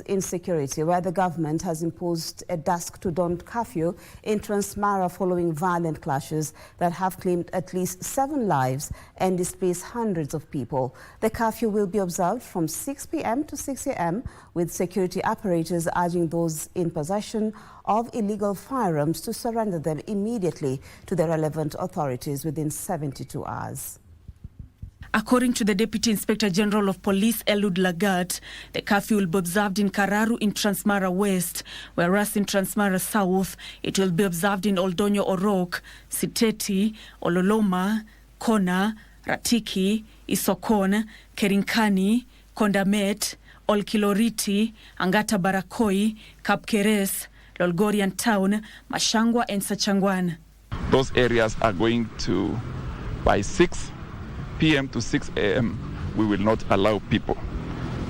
Insecurity, where the government has imposed a dusk to dawn curfew in Transmara following violent clashes that have claimed at least 7 lives and displaced hundreds of people. The curfew will be observed from 6 p.m. to 6 a.m. with security apparatus urging those in possession of illegal firearms to surrender them immediately to the relevant authorities within 72 hours. According to the Deputy Inspector General of Police, Eliud Lagat, the curfew will be observed in Kararu in Transmara West, whereas in Transmara South, it will be observed in Oldonyo Orok, Siteti, Ololoma, Kona, Ratiki, Isokon, Kerinkani, Kondamet, Olkiloriti, Angata Barakoi, Kapkeres, Lolgorian Town, Mashangwa and Sachangwan. Those areas are going to, by 6 p.m. to 6 a.m., we will not allow people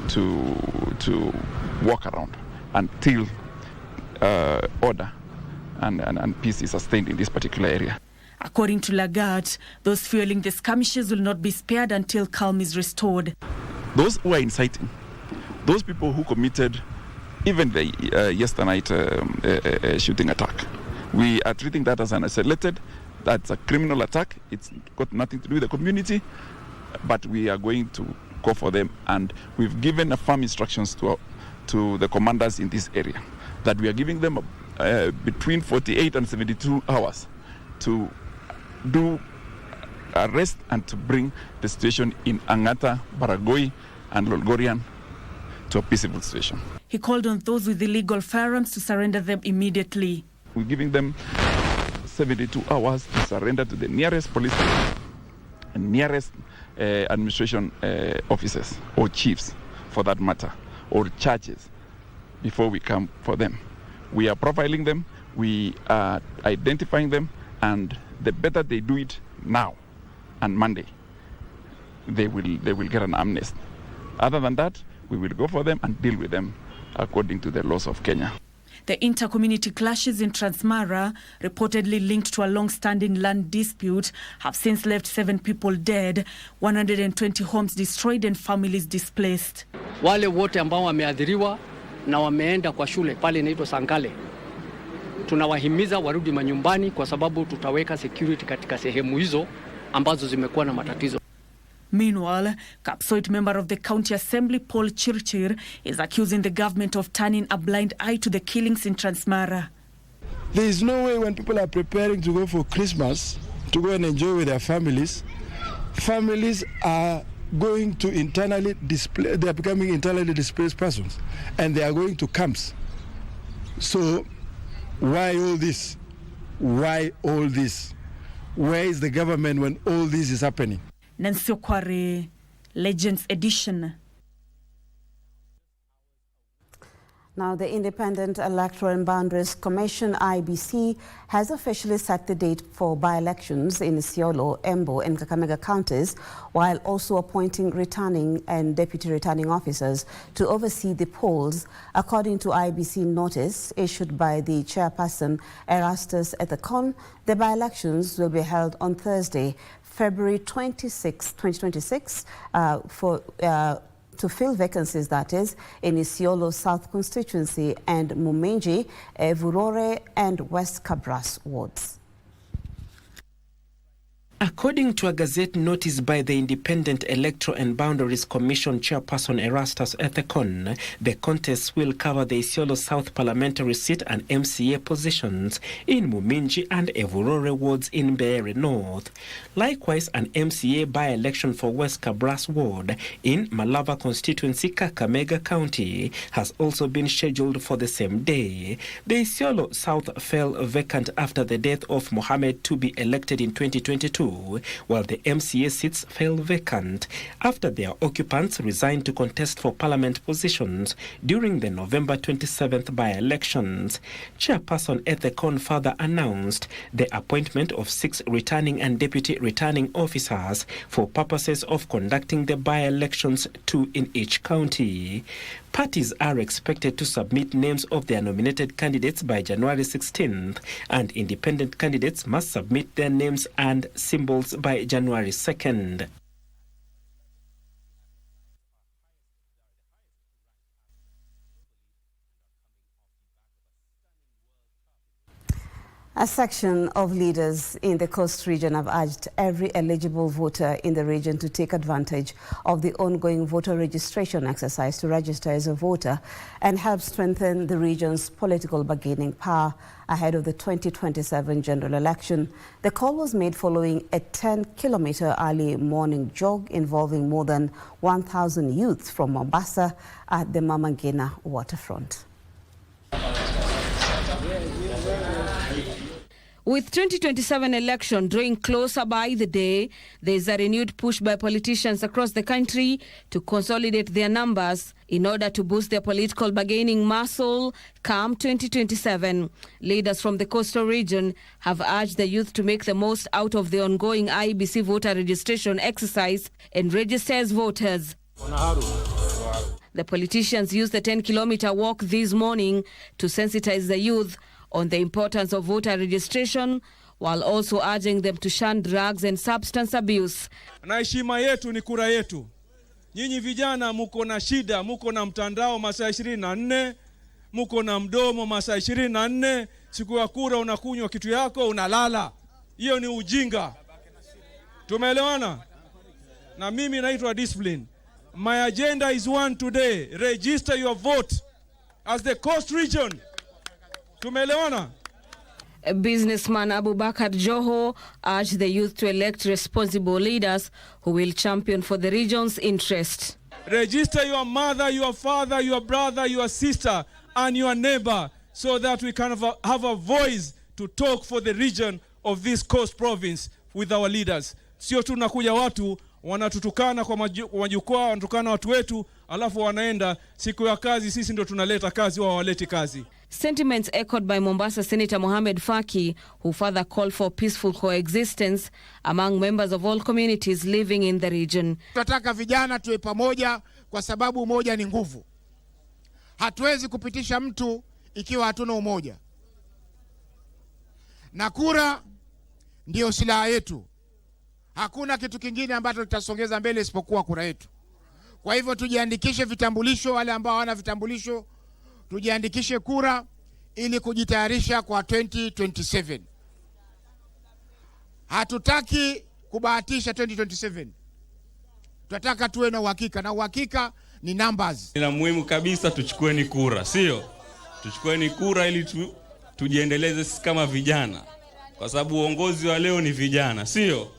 to walk around until order and peace is sustained in this particular area. According to Lagat, those fueling the skirmishes will not be spared until calm is restored. Those who are inciting, those people who committed even the yesternight shooting attack, we are treating that as an isolated. That's a criminal attack. It's got nothing to do with the community, but we are going to go for them. And we've given firm instructions to the commanders in this area that we are giving them between 48 and 72 hours to do arrest and to bring the situation in Angata, Baragoi, and Lolgorian to a peaceable situation. He called on those with illegal firearms to surrender them immediately. We're giving them 72 hours to surrender to the nearest police station and nearest administration officers or chiefs, for that matter, or churches, before we come for them. We are profiling them, we are identifying them, and the better they do it now and Monday, they will get an amnesty. Other than that, we will go for them and deal with them according to the laws of Kenya. The inter-community clashes in Transmara, reportedly linked to a long-standing land dispute, have since left 7 people dead, 120 homes destroyed and families displaced. Wale wote ambao wameadhiriwa na wameenda kwa shule pale inaitwa Sankale, tunawahimiza warudi manyumbani kwa sababu tutaweka security katika sehemu hizo ambazo zimekuwa na matatizo. Meanwhile, Kapsoit member of the County Assembly Paul Chirchir is accusing the government of turning a blind eye to the killings in Transmara. There is no way when people are preparing to go for Christmas, to go and enjoy with their families, families are going to internally display, they are becoming internally displaced persons, and they are going to camps. So why all this? Why all this? Where is the government when all this is happening? Nancy Okware, Legends Edition. Now, the Independent Electoral and Boundaries Commission, IBC, has officially set the date for by-elections in Isiolo, Yambo, and Kakamega counties, while also appointing returning and deputy returning officers to oversee the polls. According to IBC notice issued by the chairperson, Erastus Ethekon, the by-elections will be held on Thursday, February 26, 2026, to fill vacancies, that is, in Isiolo South Constituency and Mumenji, Vurore and West Kabras wards. According to a Gazette notice by the Independent Electoral and Boundaries Commission chairperson Erastus Ethekon, the contest will cover the Isiolo South parliamentary seat and MCA positions in Muminji and Evurore wards in Mbeere North. Likewise, an MCA by-election for West Kabras ward in Malava constituency, Kakamega County, has also been scheduled for the same day. The Isiolo South fell vacant after the death of Mohammed to be elected in 2022. While the MCA seats fell vacant after their occupants resigned to contest for parliament positions during the November 27th by-elections. Chairperson Ethekon further announced the appointment of 6 returning and deputy returning officers for purposes of conducting the by-elections, 2 in each county. Parties are expected to submit names of their nominated candidates by January 16th, and independent candidates must submit their names and symbols by January 2nd. A section of leaders in the coast region have urged every eligible voter in the region to take advantage of the ongoing voter registration exercise to register as a voter and help strengthen the region's political bargaining power ahead of the 2027 general election. The call was made following a 10-kilometer early morning jog involving more than 1,000 youths from Mombasa at the Mama Ngina waterfront. With 2027 election drawing closer by the day, there is a renewed push by politicians across the country to consolidate their numbers in order to boost their political bargaining muscle come 2027. Leaders from the coastal region have urged the youth to make the most out of the ongoing IBC voter registration exercise and register as voters. The politicians used the 10-kilometer walk this morning to sensitize the youth on the importance of voter registration, while also urging them to shun drugs and substance abuse. Na heshima yetu ni kura yetu. Nyinyi vijana muko na shida, muko na mtandao masaa 24, muko na mdomo masaa 24, siku ya kura unakunywa kitu yako unalala. Hiyo ni ujinga. Tumeelewana? Na mimi naitwa Discipline. My agenda is one today. Register your vote as the coast region. Tumeelewana? Businessman Abubakar Joho urged the youth to elect responsible leaders who will champion for the region's interest. Register your mother, your father, your brother, your sister, and your neighbor so that we can have a voice to talk for the region of this coast province with our leaders. Sio tunakuja watu wanatutukana kwa majukwaa, wanatukana watu wetu, alafu wanaenda siku ya kazi sisi ndio tunaleta kazi, wao waleti kazi. Sentiments echoed by Mombasa Senator Mohamed Faki, who further called for peaceful coexistence among members of all communities living in the region. Tunataka vijana tuwe pamoja kwa sababu umoja ni nguvu. Hatuwezi kupitisha mtu ikiwa hatuna umoja. Na kura ndio silaha yetu. Hakuna kitu kingine ambacho tutasongeza mbele isipokuwa kura yetu. Kwa hivyo tujiandikishe vitambulisho, wale ambao hawana vitambulisho tujiandikishe kura ili kujitayarisha kwa 2027. Hatutaki kubahatisha 2027. Tunataka tuwe na uhakika, na uhakika ni numbers. Ni muhimu kabisa tuchukueni kura, sio? Tuchukueni kura ili tujiendeleze sisi kama vijana. Kwa sababu uongozi wa leo ni vijana, sio?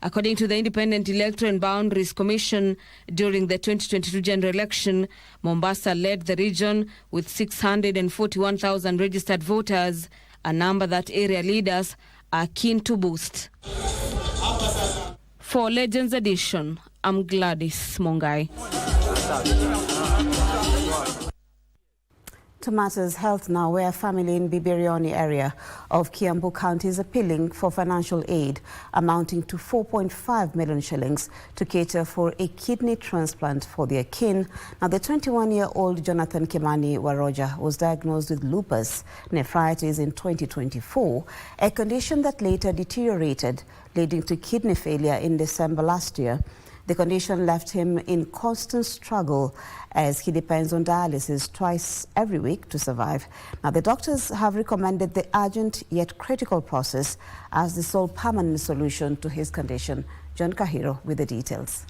According to the Independent Electoral and Boundaries Commission, during the 2022 general election, Mombasa led the region with 641,000 registered voters, a number that area leaders are keen to boost. For Legends Edition, I'm Gladys Mongai. To matters health now, where a family in Bibirioni area of Yambo County is appealing for financial aid amounting to 4.5 million shillings to cater for a kidney transplant for their kin. Now, the 21-year-old Jonathan Kimani Waroja was diagnosed with lupus nephritis in 2024, a condition that later deteriorated, leading to kidney failure in December last year. The condition left him in constant struggle as he depends on dialysis twice every week to survive. Now, the doctors have recommended the urgent yet critical process as the sole permanent solution to his condition. John Kahiro with the details.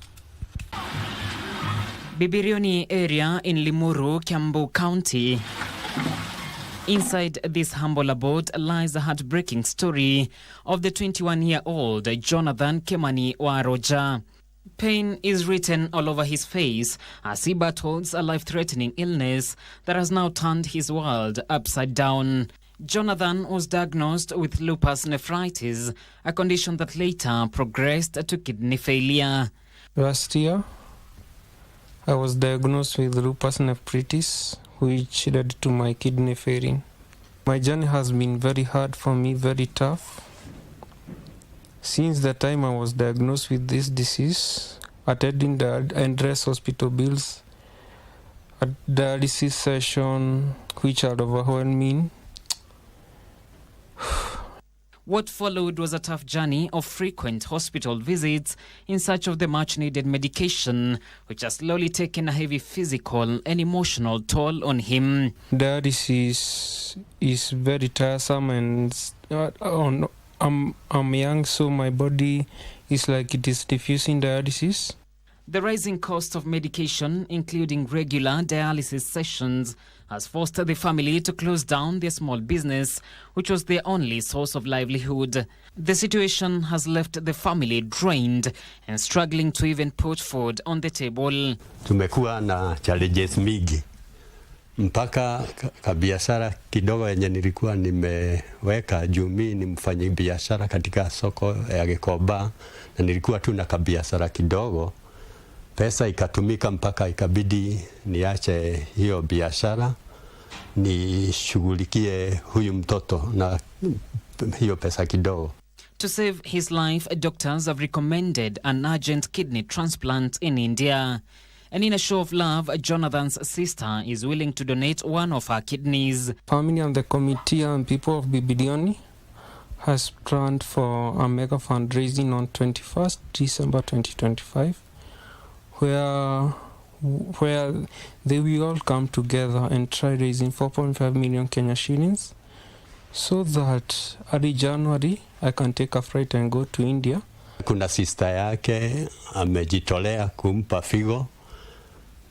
Bibirioni area in Limuru, Yambo County. Inside this humble abode lies the heartbreaking story of the 21-year-old Jonathan Kimani Waroja. Pain is written all over his face as he battles a life-threatening illness that has now turned his world upside down. Jonathan was diagnosed with lupus nephritis, a condition that later progressed to kidney failure. Last year, I was diagnosed with lupus nephritis, which led to my kidney failing. My journey has been very hard for me, very tough. Since the time I was diagnosed with this disease, attending the endless hospital bills, a dialysis session which are overwhelming. What followed was a tough journey of frequent hospital visits in search of the much-needed medication, which has slowly taken a heavy physical and emotional toll on him. Dialysis is very tiresome, and I'm young, so my body is like it is diffusing dialysis. The rising cost of medication, including regular dialysis sessions, has forced the family to close down their small business, which was their only source of livelihood. The situation has left the family drained and struggling to even put food on the table. Tumekuwa na challenges mingi mpaka kabiashara kidogo yenye nilikuwa nimeweka juu mimi ni mfanya biashara katika soko ya Gikomba, na nilikuwa tu na kabiashara kidogo. Pesa ikatumika mpaka ikabidi niache hiyo biashara nishughulikie huyu mtoto na hiyo pesa kidogo. To save his life, doctors have recommended an urgent kidney transplant in India. And in a show of love, Jonathan's sister is willing to donate one of her kidneys. Family and the committee and people of Bibidioni has planned for a mega fundraising on 21st December 2025. Where they will all come together and try raising 4.5 million Kenya shillings so that early January I can take a flight and go to India. Kuna sister yake amejitolea kumpa figo,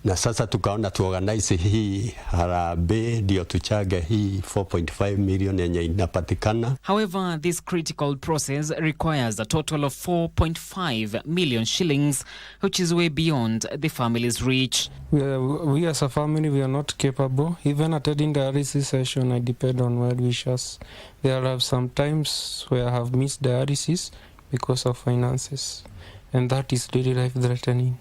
na sasa tukaona tuorganize hii harambee ndio tuchage hii 4.5 million yenye inapatikana. However, this critical process requires a total of 4.5 million shillings, which is way beyond the family's reach. We as a family, we are not capable. Even attending the dialysis session, I depend on well wishers. There are some times where I have missed dialysis because of finances, and that is really life-threatening.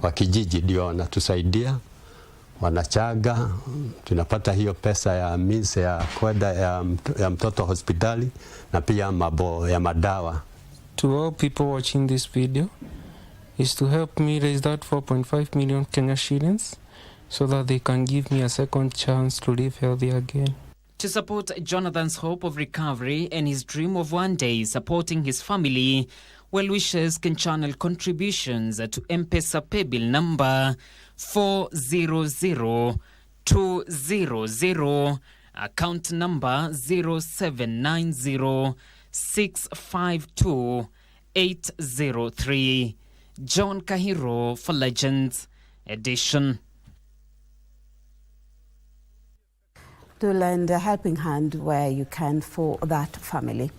Wa kijiji ndio wanatusaidia, wanachaga, tunapata hiyo pesa ya means ya kwenda ya mtoto hospitali na pia mabo ya madawa. To all people watching this video is to help me raise that 4.5 million Kenya shillings so that they can give me a second chance to live healthy again. To support Jonathan's hope of recovery and his dream of one day supporting his family, well-wishers can channel contributions to M-Pesa paybill number 400200, account number 0790652803. John Kahiro for Legends Edition. To lend a helping hand where you can for that family.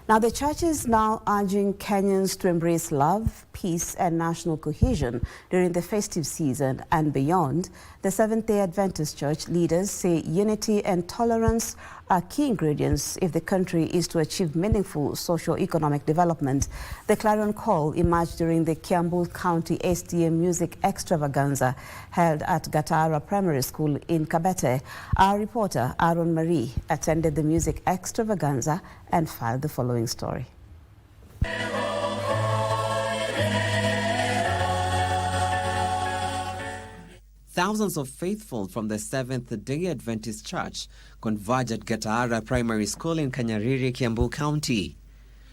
Now, the church is now urging Kenyans to embrace love, peace, and national cohesion during the festive season and beyond. The Seventh-day Adventist Church leaders say unity and tolerance are key ingredients if the country is to achieve meaningful socio-economic development. The clarion call emerged during the Yambo County SDM Music Extravaganza held at Gatara Primary School in Kabete. Our reporter, Aaron Marie, attended the music extravaganza and filed the following story. Thousands of faithful from the Seventh-day Adventist Church converge at Gatara Primary School in Kanyariri, Kiambu County,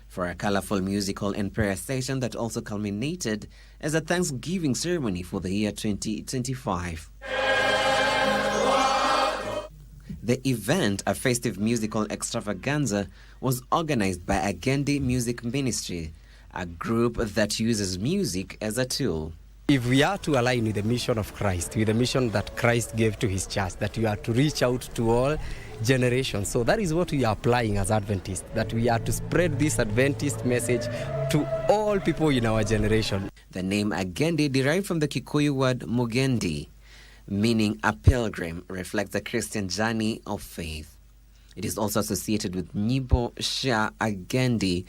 for a colorful musical and prayer session that also culminated as a Thanksgiving ceremony for the year 2025. The event, a festive musical extravaganza, was organized by Agendi Music Ministry, a group that uses music as a tool. If we are to align with the mission of Christ, with the mission that Christ gave to his church, that we are to reach out to all generations. So that is what we are applying as Adventists, that we are to spread this Adventist message to all people in our generation. The name Agendi, derived from the Kikuyu word Mugendi, meaning a pilgrim, reflects the Christian journey of faith. It is also associated with Nyimbo Sha Agendi,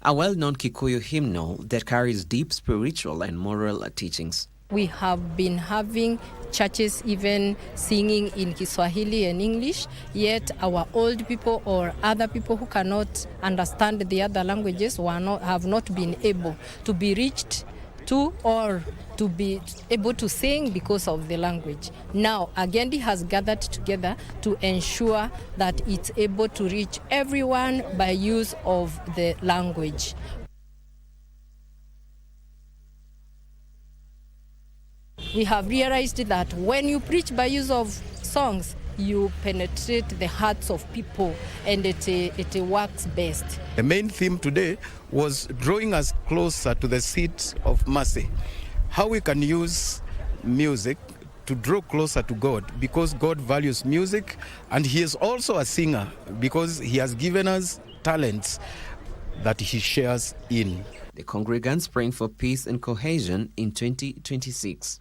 a well-known Kikuyu hymnal that carries deep spiritual and moral teachings. We have been having churches even singing in Kiswahili and English, yet our old people or other people who cannot understand the other languages have not been able to be reached to or to be able to sing because of the language. Now, Agendi has gathered together to ensure that it's able to reach everyone by use of the language. We have realized that when you preach by use of songs, you penetrate the hearts of people, and it works best. The main theme today was drawing us closer to the seat of mercy. How we can use music to draw closer to God, because God values music, and He is also a singer because He has given us talents that He shares in. The congregants praying for peace and cohesion in 2026.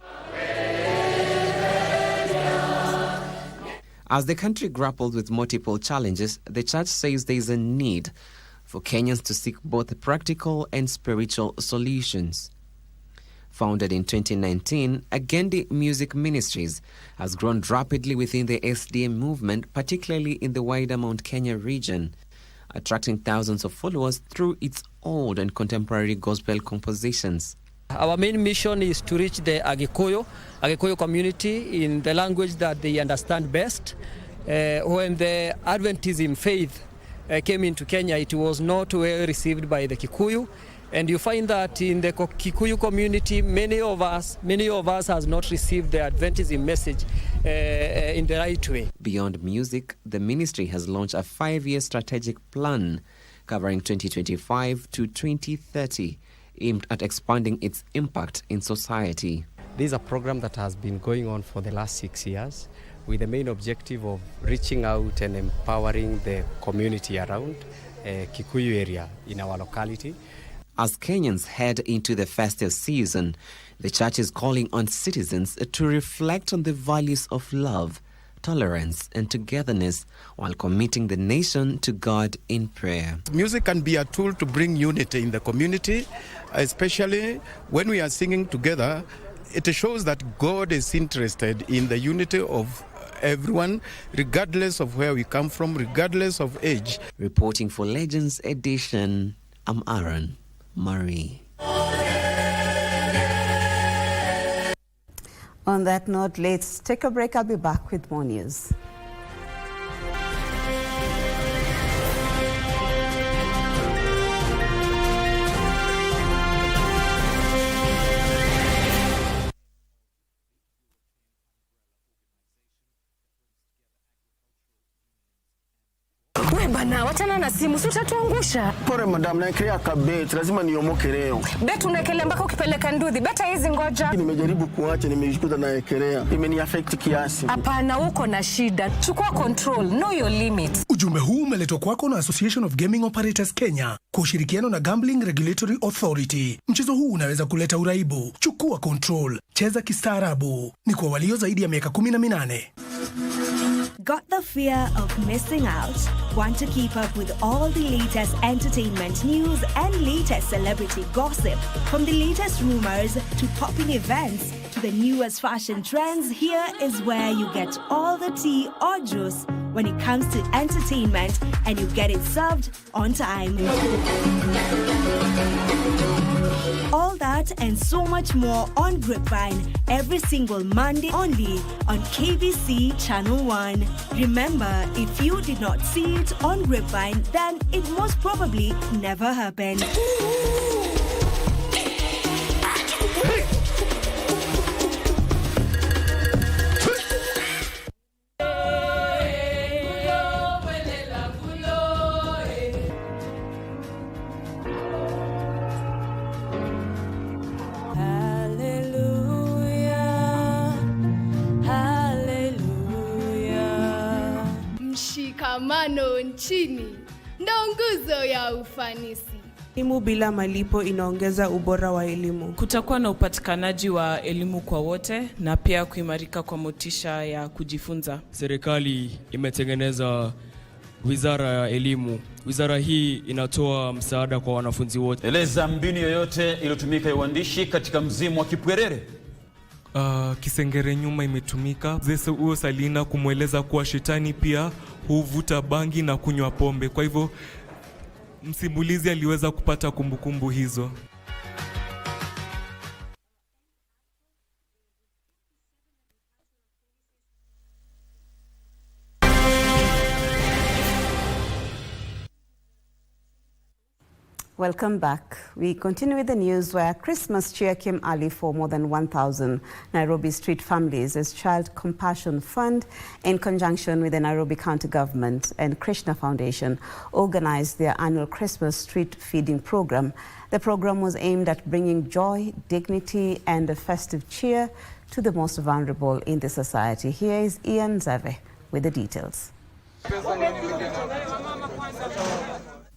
As the country grappled with multiple challenges, the church says there is a need for Kenyans to seek both practical and spiritual solutions. Founded in 2019, Agendi Music Ministries has grown rapidly within the SDA movement, particularly in the wider Mount Kenya region, attracting thousands of followers through its old and contemporary gospel compositions. Our main mission is to reach the Agikuyu community in the language that they understand best. When the Adventism faith came into Kenya, it was not well received by the Kikuyu. And you find that in the Kikuyu community, many of us has not received the Adventism message in the right way. Beyond music, the ministry has launched a 5-year strategic plan covering 2025 to 2030, aimed at expanding its impact in society. This is a program that has been going on for the last 6 years with the main objective of reaching out and empowering the community around Kikuyu area in our locality. As Kenyans head into the festive season, the church is calling on citizens to reflect on the values of love, tolerance, and togetherness while committing the nation to God in prayer. Music can be a tool to bring unity in the community, especially when we are singing together. It shows that God is interested in the unity of everyone, regardless of where we come from, regardless of age. Reporting for Legends Edition, I'm Aaron Murray. On that note, let's take a break. I'll be back with more news. Bana, wachana na simu, si utatuangusha. Pore madam, naekelea kabeti, lazima niomoke leo. Betu unaekelea mpaka ukipeleka ndudhi, beta hizi ngoja. Nimejaribu kuacha, nimejikuta naekelea. Imeni-affect kiasi. Hapana, uko na shida. Chukua control, know your limits. Ujumbe huu umeletwa kwako na Association of Gaming Operators Kenya kwa ushirikiano na Gambling Regulatory Authority. Mchezo huu unaweza kuleta uraibu. Chukua control, cheza kistaarabu. Ni kwa walio zaidi ya miaka 18. Got the fear of missing out? Want to keep up with all the latest entertainment news and latest celebrity gossip? From the latest rumors to popping events to the newest fashion trends, here is where you get all the tea or juice when it comes to entertainment, and you get it served on time. All that and so much more on Grapevine every single Monday only on KBC Channel 1. Remember, if you did not see it on Grapevine, then it most probably never happened. Mshikamano nchini ndo nguzo ya ufanisi. Elimu bila malipo inaongeza ubora wa elimu. Kutakuwa na upatikanaji wa elimu kwa wote na pia kuimarika kwa motisha ya kujifunza. Serikali imetengeneza Wizara ya Elimu. Wizara hii inatoa msaada kwa wanafunzi wote. Eleza mbinu yoyote iliyotumika ya uandishi katika mzimu wa Kipwerere. Kisengere nyuma imetumika. Zesu huo Salina kumweleza kuwa shetani pia huvuta bangi na kunywa pombe. Kwa hivyo msimulizi aliweza kupata kumbukumbu hizo. Welcome back. We continue with the news where Christmas cheer came early for more than 1,000 Nairobi street families as Child Compassion Fund, in conjunction with the Nairobi County Government and Krishna Foundation, organized their annual Christmas street feeding program. The program was aimed at bringing joy, dignity and a festive cheer to the most vulnerable in the society. Here is Ian Zave with the details.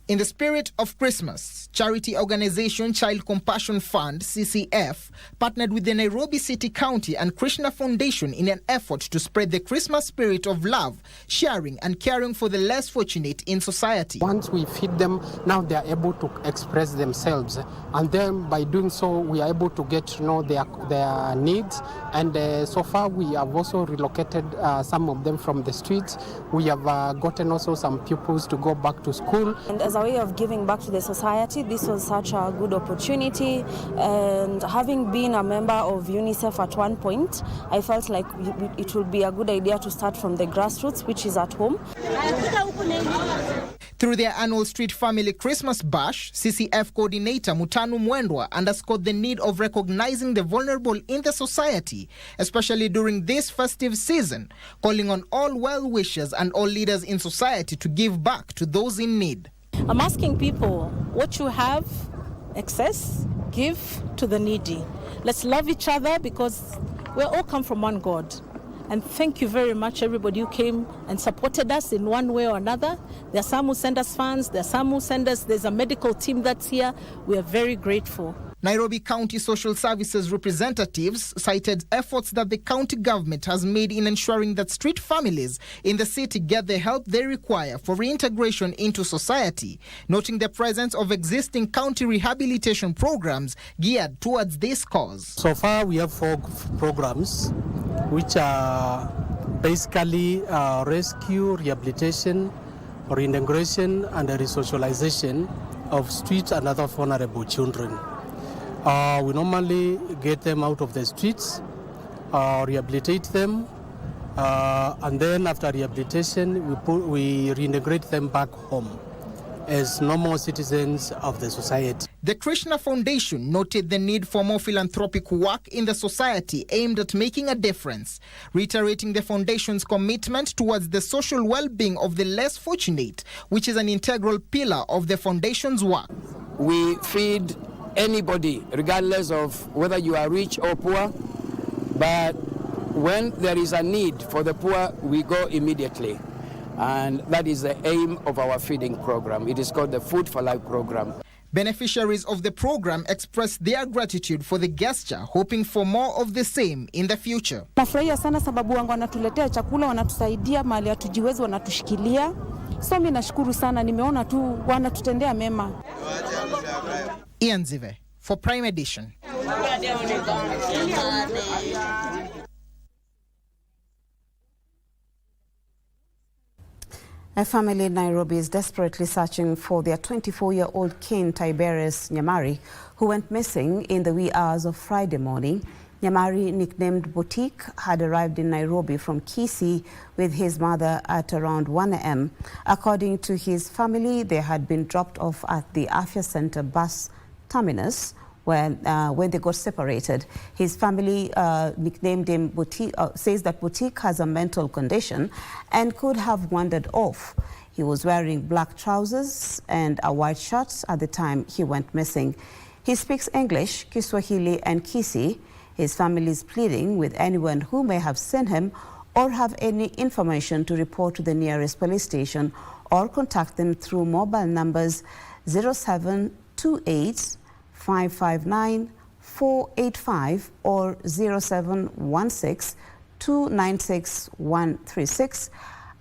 In the spirit of Christmas, charity organization Child Compassion Fund, CCF, partnered with the Nairobi City County and Krishna Foundation in an effort to spread the Christmas spirit of love, sharing and caring for the less fortunate in society. Once we feed them, now they are able to express themselves. And then by doing so, we are able to get to know their needs. And so far, we have also relocated some of them from the streets. We have gotten also some pupils to go back to school. And as a way of giving back to the society, this was such a good opportunity. And having been a member of UNICEF at one point, I felt like it would be a good idea to start from the grassroots, which is at home. Through their annual Street Family Christmas Bash, CCF coordinator Mutanu Mwendwa underscored the need of recognizing the vulnerable in the society, especially during this festive season, calling on all well-wishers and all leaders in society to give back to those in need. I'm asking people, what you have, excess, give to the needy. Let's love each other because we all come from one God. And thank you very much, everybody who came and supported us in one way or another. There are some who send us funds, there are some who send us, there's a medical team that's here. We are very grateful. Nairobi County Social Services representatives cited efforts that the county government has made in ensuring that street families in the city get the help they require for reintegration into society, noting the presence of existing county rehabilitation programs geared towards this cause. So far, we have 4 programs, which are basically rescue, rehabilitation, reintegration, and resocialization of street and other vulnerable children. We normally get them out of the streets, rehabilitate them, and then after rehabilitation, we reintegrate them back home as normal citizens of the society. The Krishna Foundation noted the need for more philanthropic work in the society aimed at making a difference, reiterating the foundation's commitment towards the social well-being of the less fortunate, which is an integral pillar of the foundation's work. We feed anybody, regardless of whether you are rich or poor, but when there is a need for the poor, we go immediately. And that is the aim of our feeding program. It is called the Food for Life program. Beneficiaries of the program expressed their gratitude for the gesture, hoping for more of the same in the future. Nafurahia sana sababu wangu wanatuletea chakula, wanatusaidia mahali hatujiwezi, wanatushikilia. So mimi nashukuru sana, nimeona tu wanatutendea mema. Ian Zive for Prime Edition. A family in Nairobi is desperately searching for their 24-year-old kin Tiberius Nyamari, who went missing in the wee hours of Friday morning. Nyamari, nicknamed Boutique, had arrived in Nairobi from Kisii with his mother at around 1 a.m. According to his family, they had been dropped off at the Afya Center bus terminus when they got separated. His family nicknamed him Boutique, says that Boutique has a mental condition and could have wandered off. He was wearing black trousers and a white shirt at the time he went missing. He speaks English, Kiswahili and Kisii. His family is pleading with anyone who may have seen him or have any information to report to the nearest police station or contact them through mobile numbers 0728 559 485 or 0716 296 136.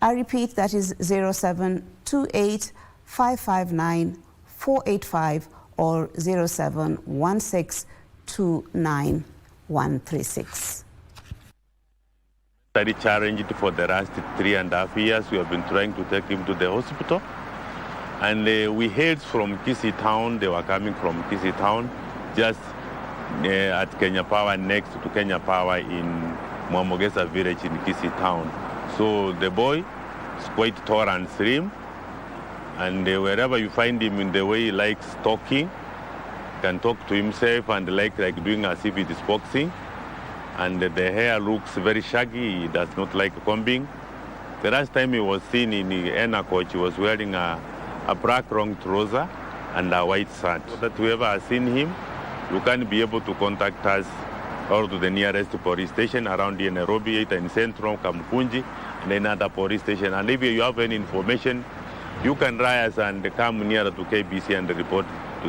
I repeat, that is 0728 559 485 or 0716 296 136. Very challenged for the last 3.5 years. We have been trying to take him to the hospital. And we hailed from Kisii town. They were coming from Kisii town, just at Kenya Power, next to Kenya Power in Mwamogesa village in Kisii town. So the boy is quite tall and slim. And wherever you find him in the way he likes talking, can talk to himself and like doing as if it is boxing. And the hair looks very shaggy. He does not like combing. The last time he was seen in the Enna coach, he was wearing a black long trouser and a white shirt. So that whoever has seen him, you can be able to contact us or to the nearest police station around here in Nairobi, either in Central, Kamkunji, and another police station. And if you have any information, you can write us and come nearer to KBC and report to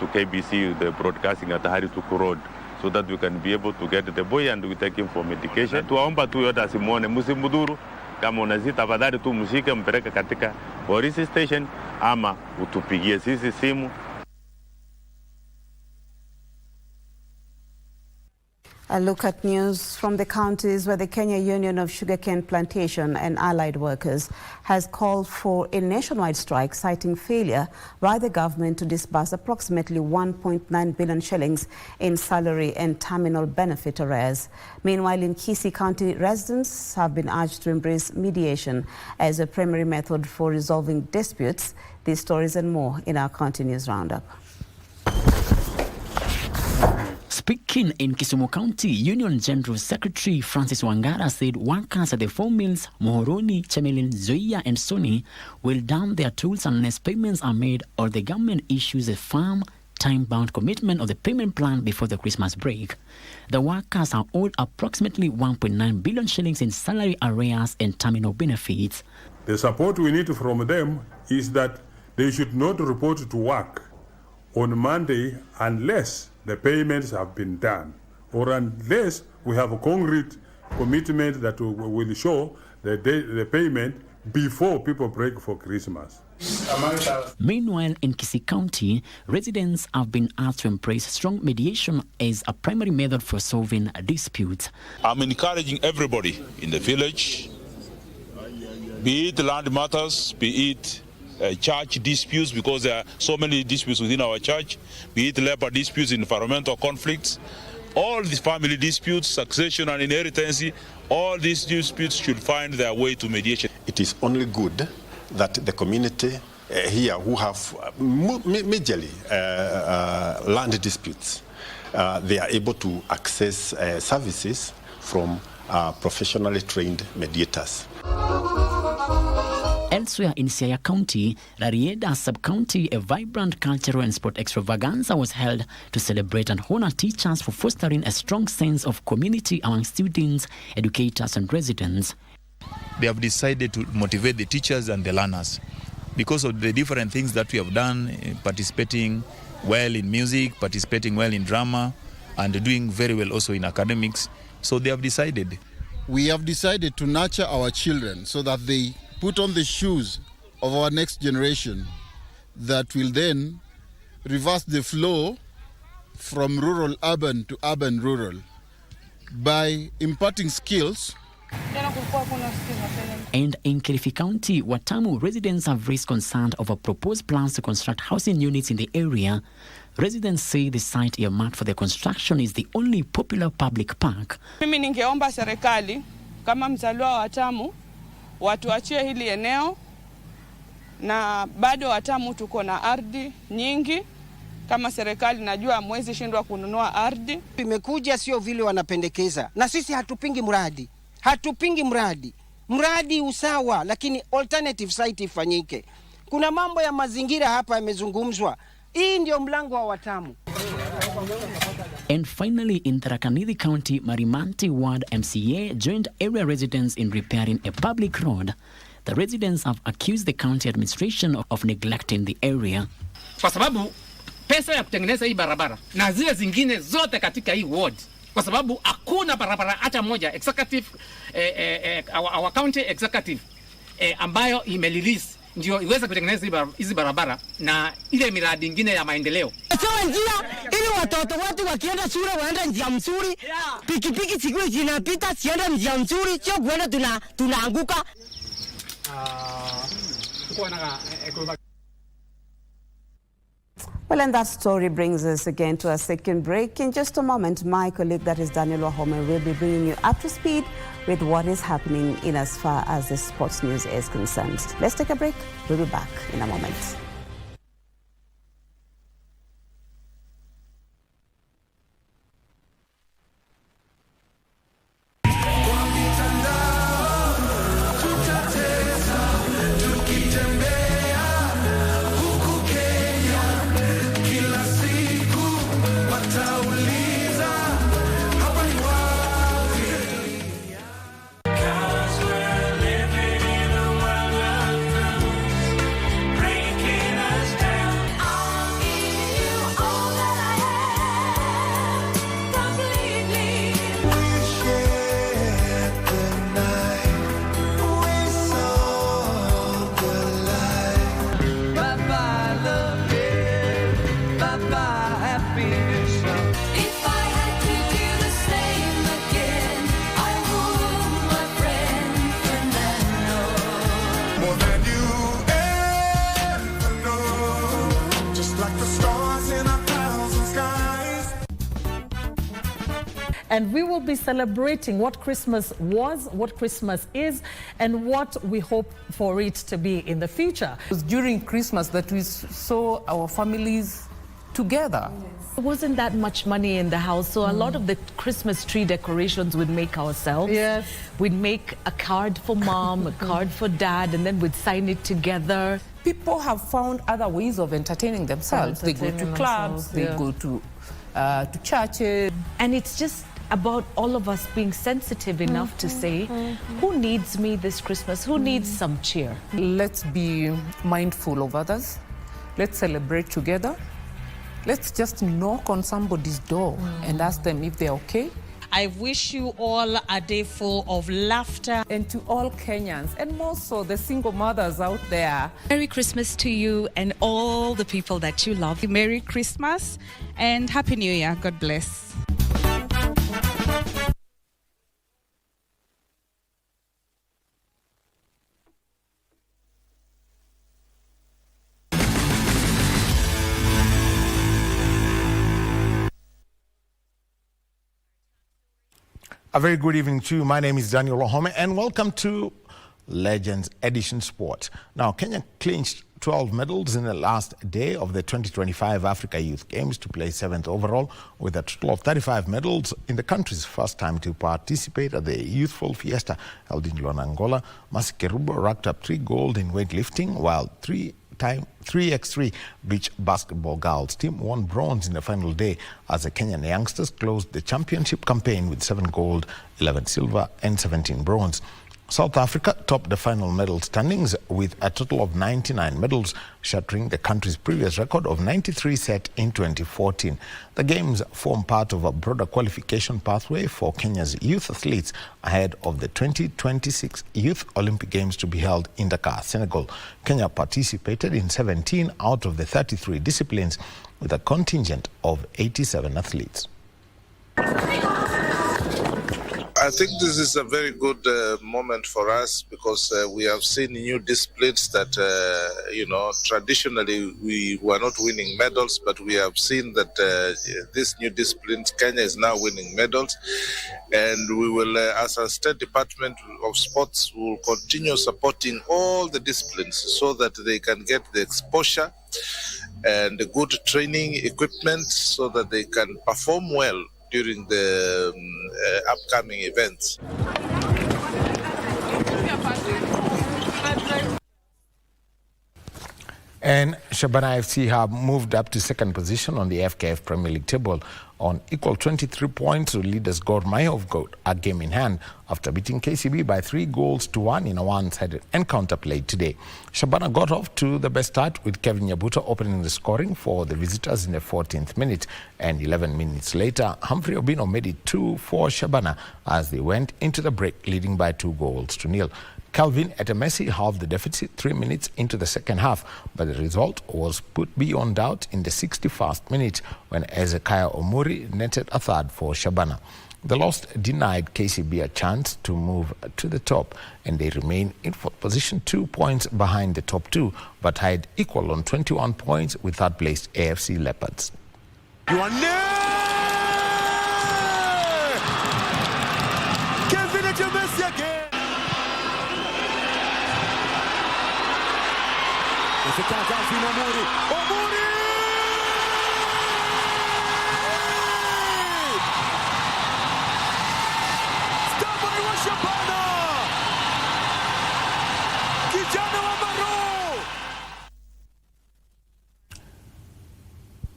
KBC, the broadcasting at Harituku Road, so that we can be able to get the boy and we take him for medication. Tuwaomba tu yote asimuone, msimudhuru. Kama unazita tafadhali tu mshike mpeleke katika police station ama utupigie sisi simu. A look at news from the counties where the Kenya Union of Sugarcane Plantation and Allied Workers has called for a nationwide strike, citing failure by the government to disburse approximately 1.9 billion shillings in salary and terminal benefit arrears. Meanwhile, in Kisii County, residents have been urged to embrace mediation as a primary method for resolving disputes. These stories and more in our County News Roundup. Speaking in Kisumu County, Union General Secretary Francis Wangara said workers at the 4 mills, Mohoroni, Chemelil, Zoia and Soni will down their tools unless payments are made or the government issues a firm, time-bound commitment of the payment plan before the Christmas break. The workers are owed approximately 1.9 billion shillings in salary arrears and terminal benefits. The support we need from them is that they should not report to work on Monday unless the payments have been done, or unless we have a concrete commitment that will show the payment before people break for Christmas. Meanwhile, in Kisii County, residents have been asked to embrace strong mediation as a primary method for solving disputes. I'm encouraging everybody in the village, be it land matters, be it church disputes, because there are so many disputes within our church, be it labor disputes, environmental conflicts, all these family disputes, succession and inheritance, all these disputes should find their way to mediation. It is only good that the community here who have majorly land disputes, they are able to access services from professionally trained mediators. Elsewhere in Siaya County, Rarieda Sub-County, a vibrant cultural and sport extravaganza was held to celebrate and honor teachers for fostering a strong sense of community among students, educators and residents. They have decided to motivate the teachers and the learners because of the different things that we have done, participating well in music, participating well in drama, and doing very well also in academics. So they have decided. We have decided to nurture our children so that they put on the shoes of our next generation that will then reverse the flow from rural urban to urban rural by imparting skills. And in Kilifi County, Watamu, residents have raised concern over proposed plans to construct housing units in the area. Residents say the site earmarked for the construction is the only popular public park. Mimi ningeomba serikali kama mzaliwa wa Watamu watuachie hili eneo, na bado Watamu tuko na ardhi nyingi. Kama serikali najua mwezi shindwa kununua ardhi. Imekuja sio vile wanapendekeza, na sisi hatupingi mradi. Hatupingi mradi. Mradi usawa, lakini alternative site ifanyike. Kuna mambo ya mazingira hapa yamezungumzwa. Hii ndio mlango wa Watamu. And finally, in Tharaka Nithi County, Marimanti Ward MCA joined area residents in repairing a public road. The residents have accused the county administration of neglecting the area. Kwa sababu pesa ya kutengeneza hii barabara na zile zingine zote katika hii ward, kwa sababu hakuna barabara hata moja executive our county executive ambayo imerelease ndio iweze kutengeneza hizi barabara na ile miradi ingine ya maendeleo. Sawa njia ili watoto wetu wakienda shule waende njia mzuri. Pikipiki siku zinapita siende njia mzuri, sio kuenda tunaanguka. Well, and that story brings us again to a second break. In just a moment, my colleague, that is Daniel Wahome, will be bringing you up to speed with what is happening in as far as the sports news is concerned. Let's take a break. We'll be back in a moment. And we will be celebrating what Christmas was, what Christmas is, and what we hope for it to be in the future. It was during Christmas that we saw our families together. There wasn't that much money in the house, so a lot of the Christmas tree decorations we'd make ourselves. Yes. We'd make a card for mom, a card for dad, and then we'd sign it together. People have found other ways of entertaining themselves. They go to clubs, they go to churches. And it's just about all of us being sensitive enough to say, who needs me this Christmas? Who needs some cheer? Let's be mindful of others. Let's celebrate together. Let's just knock on somebody's door and ask them if they're okay. I wish you all a day full of laughter. And to all Kenyans, and more so the single mothers out there. Merry Christmas to you and all the people that you love. Merry Christmas and Happy New Year. God bless. A very good evening to you. My name is Daniel Wahome and welcome to Legends Edition Sport. Now, Kenya clinched 12 medals in the last day of the 2025 Africa Youth Games to place 7th overall with a total of 35 medals in the country's first time to participate at the Youthful Fiesta held in Luanda, Angola. Mercy Kerubo racked up 3 gold in weightlifting, while 3x3 beach basketball girls team won bronze in the final day as the Kenyan youngsters closed the championship campaign with 7 gold, 11 silver and 17 bronze. South Africa topped the final medal standings with a total of 99 medals, shattering the country's previous record of 93 set in 2014. The Games form part of a broader qualification pathway for Kenya's youth athletes ahead of the 2026 Youth Olympic Games to be held in Dakar, Senegal. Kenya participated in 17 out of the 33 disciplines with a contingent of 87 athletes. I think this is a very good moment for us because we have seen new disciplines that, traditionally we were not winning medals, but we have seen that these new disciplines, Kenya is now winning medals. And we will, as a State Department of Sports, will continue supporting all the disciplines so that they can get the exposure and the good training equipment so that they can perform well during the upcoming events. And Shabana FC have moved up to second position on the FKF Premier League table on equal 23 points to leaders Gor Mahia have got a game in hand after beating KCB by 3-1 in a one-sided encounter played today. Shabana got off to the best start with Kevin Nyabuto opening the scoring for the visitors in the 14th minute, and 11 minutes later, Humphrey Obino made it 2 for Shabana as they went into the break leading by 2-0. Calvin Etemesi halved the deficit 3 minutes into the second half, but the result was put beyond doubt in the 61st minute when Ezekiah Omuri netted a third for Shabana. The loss denied KCB a chance to move to the top, and they remain in fourth position, 2 points behind the top two, but had equal on 21 points with third-placed AFC Leopards. You are Messi again. Esse casal fino a Muri. O Muri! Stabile Washabana! Kijana wa Baro!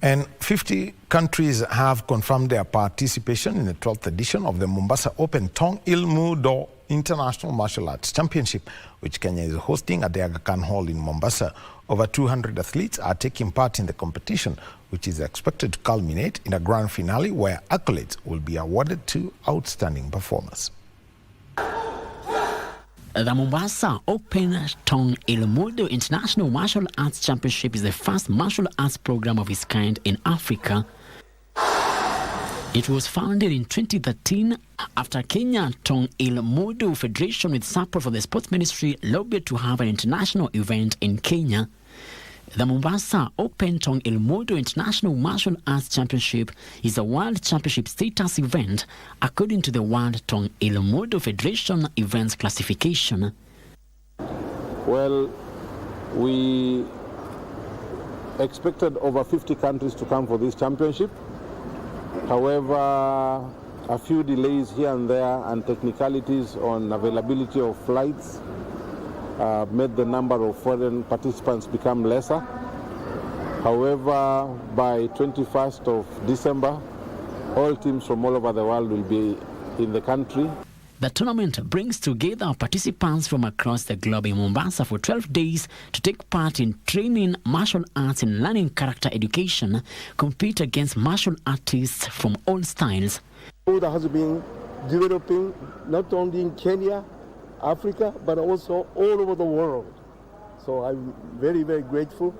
And 50 countries have confirmed their participation in the 12th edition of the Mombasa Open Tong Ilmu Do International Martial Arts Championship, which Kenya is hosting at the Aga Khan Hall in Mombasa. Over 200 athletes are taking part in the competition, which is expected to culminate in a grand finale where accolades will be awarded to outstanding performers. The Mombasa Open Tong Ilmu International Martial Arts Championship is the first martial arts program of its kind in Africa. It was founded in 2013 after Kenya Tong Ilmu Federation, with support from the Sports Ministry, lobbied to have an international event in Kenya. The Mombasa Open Tong Ilmu International Martial Arts Championship is a World Championship status event according to the World Tong Ilmu Federation Events Classification. Well, we expected over 50 countries to come for this championship. However, a few delays here and there and technicalities on availability of flights made the number of foreign participants become lesser. However, by 21st of December, all teams from all over the world will be in the country. The tournament brings together participants from across the globe in Mombasa for 12 days to take part in training martial arts and learning character education, compete against martial artists from all styles. That has been developing not only in Kenya, Africa, but also all over the world. So I'm very, very grateful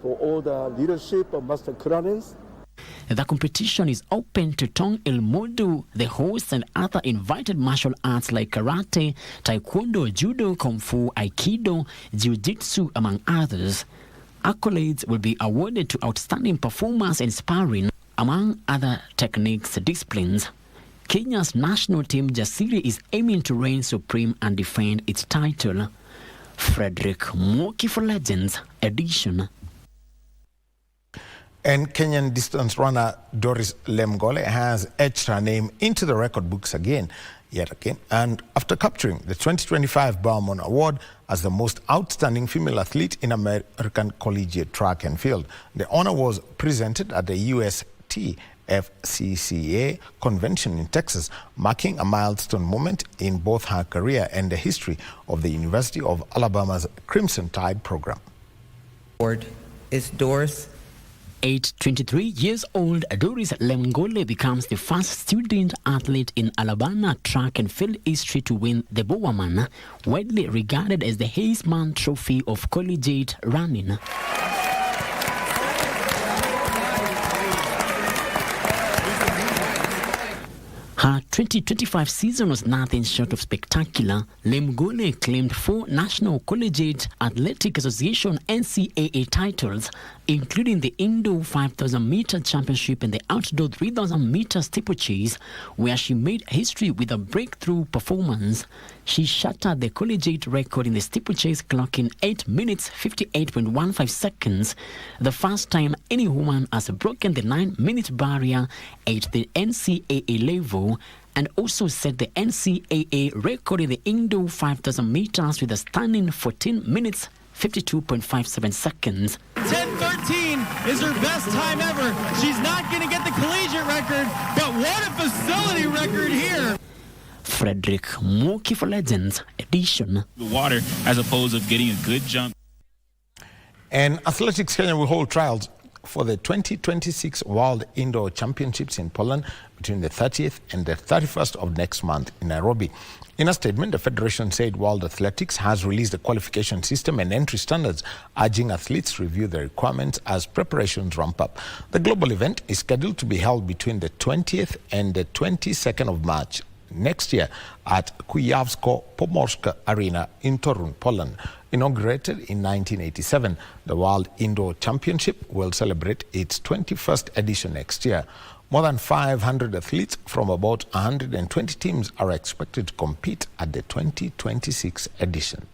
for all the leadership of Master Kranens. The competition is open to Tong Ilmu, the hosts, and other invited martial arts like karate, taekwondo, judo, kung fu, aikido, jiu-jitsu, among others. Accolades will be awarded to outstanding performers in sparring, among other techniques disciplines. Kenya's national team Jasiri is aiming to reign supreme and defend its title. Frederick Mwoki for Legends Edition. And Kenyan distance runner Doris Lemgole has etched her name into the record books yet again, and after capturing the 2025 Bowman Award as the most outstanding female athlete in American collegiate track and field. The honor was presented at the USTFCCA convention in Texas, marking a milestone moment in both her career and the history of the University of Alabama's Crimson Tide program. Award is Doris. At 23 years old, Doris Lemgole becomes the first student athlete in Alabama track and field history to win the Bowerman, widely regarded as the Heisman Trophy of collegiate running. Her 2025 season was nothing short of spectacular. Lemgole claimed 4 National Collegiate Athletic Association NCAA titles, including the Indoor 5,000-meter championship and the Outdoor 3,000-meter steeplechase, where she made history with a breakthrough performance. She shattered the collegiate record in the steeplechase, clocking 8 minutes 58.15 seconds, the first time any woman has broken the 9-minute barrier at the NCAA level, and also set the NCAA record in the indoor 5,000 meters with a stunning 14 minutes 52.57 seconds. 10:13 is her best time ever. She's not going to get the collegiate record, but what a facility record here. Frederick Mwoki for Legends Edition. The water as opposed to getting a good jump. And Athletics Kenya will hold trials for the 2026 World Indoor Championships in Poland between the 30th and the 31st of next month in Nairobi. In a statement, the Federation said World Athletics has released a qualification system and entry standards, urging athletes to review the requirements as preparations ramp up. The global event is scheduled to be held between the 20th and the 22nd of March next year at Kujawsko-Pomorska Arena in Torun, Poland. Inaugurated in 1987, the World Indoor Championship will celebrate its 21st edition next year. More than 500 athletes from about 120 teams are expected to compete at the 2026 edition.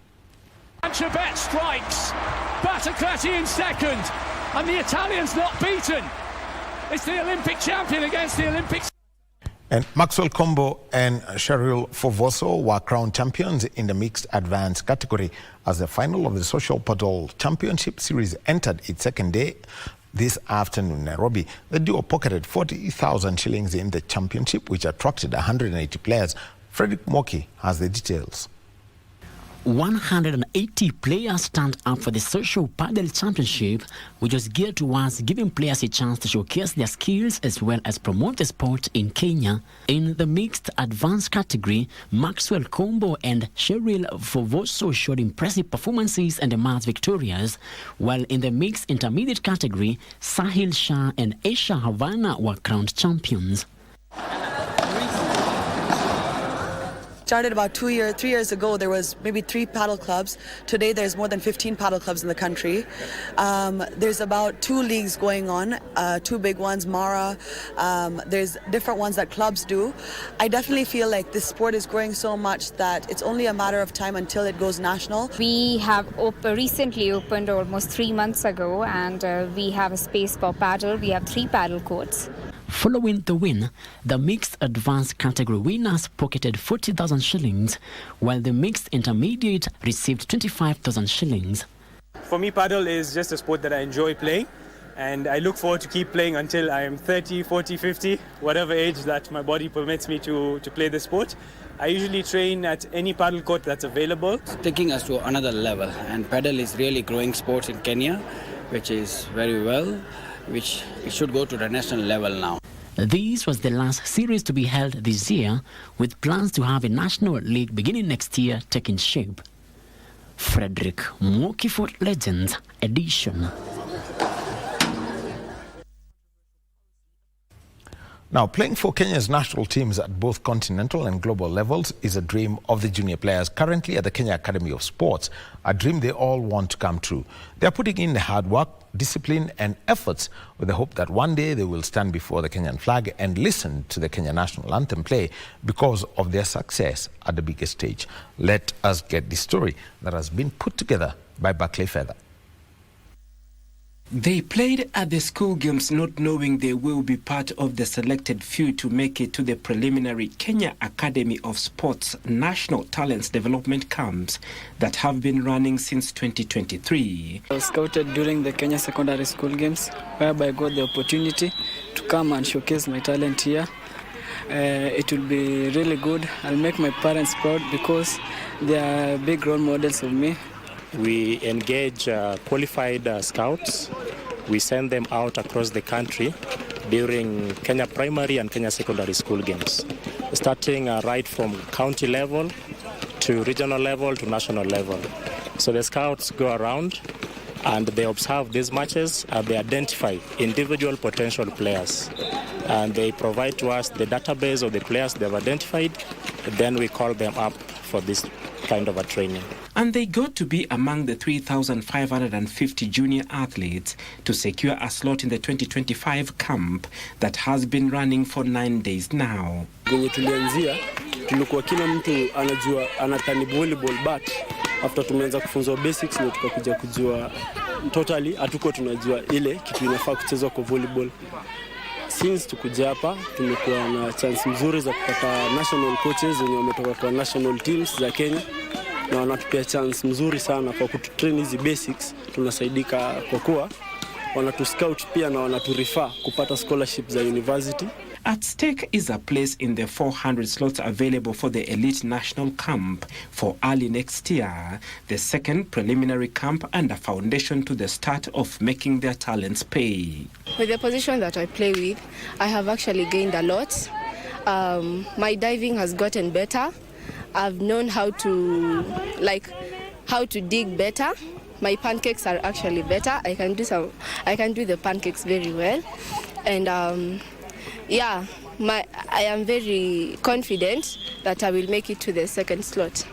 Chebet strikes. Battaclati in second. And the Italian's not beaten. It's the Olympic champion against the Olympic. And Maxwell Combo and Cheryl Fovoso were crowned champions in the mixed advanced category as the final of the Social Paddle Championship Series entered its second day this afternoon in Nairobi. The duo pocketed 40,000 shillings in the championship, which attracted 180 players. Frederick Moki has the details. 180 players stand up for the Social Paddle Championship, which was geared towards giving players a chance to showcase their skills as well as promote the sport in Kenya. In the mixed advanced category, Maxwell Combo and Cheryl Fovoso showed impressive performances and emerged victorious, while in the mixed intermediate category, Sahil Shah and Aisha Havana were crowned champions. Started about 3 years ago. There was maybe 3 paddle clubs. Today there's more than 15 paddle clubs in the country. There's about 2 leagues going on, 2 big ones, Mara. There's different ones that clubs do. I definitely feel like this sport is growing so much that it's only a matter of time until it goes national. We have recently opened almost 3 months ago, and we have a space for paddle. We have 3 paddle courts. Following the win, the mixed advanced category winners pocketed 40,000 shillings, while the mixed intermediate received 25,000 shillings. For me, paddle is just a sport that I enjoy playing, and I look forward to keep playing until I am 30, 40, 50, whatever age that my body permits me to play the sport. I usually train at any paddle court that's available. Taking us to another level, and paddle is really growing sports in Kenya, which is very well, which it should go to the national level now. This was the last series to be held this year, with plans to have a national league beginning next year taking shape. Frederick Moki for Legends Edition. Now, playing for Kenya's national teams at both continental and global levels is a dream of the junior players currently at the Kenya Academy of Sports, a dream they all want to come true. They are putting in the hard work, discipline and efforts with the hope that one day they will stand before the Kenyan flag and listen to the Kenya national anthem play because of their success at the biggest stage. Let us get this story that has been put together by Barclay Feather. They played at the school games not knowing they will be part of the selected few to make it to the preliminary Kenya Academy of Sports National Talents Development Camps that have been running since 2023. I was scouted during the Kenya Secondary School Games, whereby I got the opportunity to come and showcase my talent here. It will be really good. I'll make my parents proud because they are big role models of me. We engage qualified scouts. We send them out across the country during Kenya primary and Kenya secondary school games, starting right from county level to regional level to national level. So the scouts go around and they observe these matches and they identify individual potential players. And they provide to us the database of the players they've identified. Then we call them up for this kind of a training. And they got to be among the 3,550 junior athletes to secure a slot in the 2025 camp that has been running for 9 days now. Kwenye tulianzia tulikuwa kila mtu anajua anatani volleyball, but after tumeanza kufunzwa basics ndio tukakuja kujua totally hatuko tunajua ile kitu inafaa kuchezwa kwa volleyball. Since tukuja hapa tumekuwa na chance nzuri za kupata national coaches wenye wametoka kwa national teams za Kenya, na wanatupea chance nzuri sana kwa kututrain hizi basics. Tunasaidika kwa kuwa wanatu scout pia na wanatu refer kupata scholarship za university. At stake is a place in the 400 slots available for the elite national camp for early next year, the second preliminary camp and a foundation to the start of making their talents pay. With the position that I play with, I have actually gained a lot. My diving has gotten better. I've known how to dig better. My pancakes are actually better. I can do the pancakes very well. And I am very confident that I will make it to the second slot.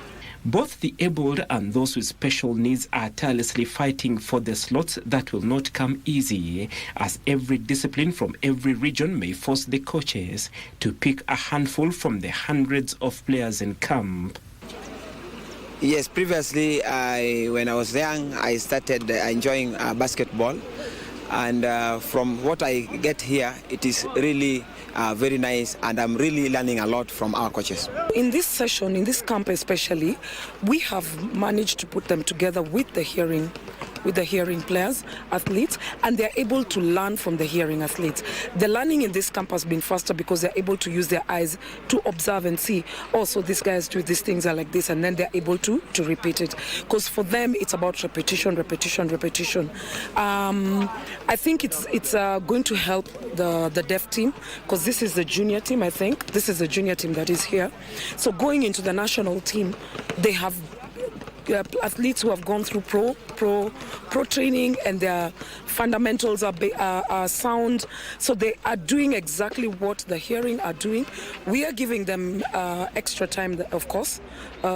Both the abled and those with special needs are tirelessly fighting for the slots that will not come easy, as every discipline from every region may force the coaches to pick a handful from the hundreds of players in camp. Yes, previously, when I was young, I started enjoying basketball. And from what I get here, it is really very nice, and I'm really learning a lot from our coaches. In this session, in this camp especially, we have managed to put them together with the hearing players, athletes, and they're able to learn from the hearing athletes. The learning in this camp has been faster because they're able to use their eyes to observe and see, oh, so these guys do these things are like this, and then they're able to repeat it. Because for them, it's about repetition. I think it's going to help the deaf team, because this is the junior team, I think. This is the junior team that is here. So going into the national team, they have athletes who have gone through pro training, and their fundamentals are sound, so they are doing exactly what the hearing are doing. We are giving them extra time, of course,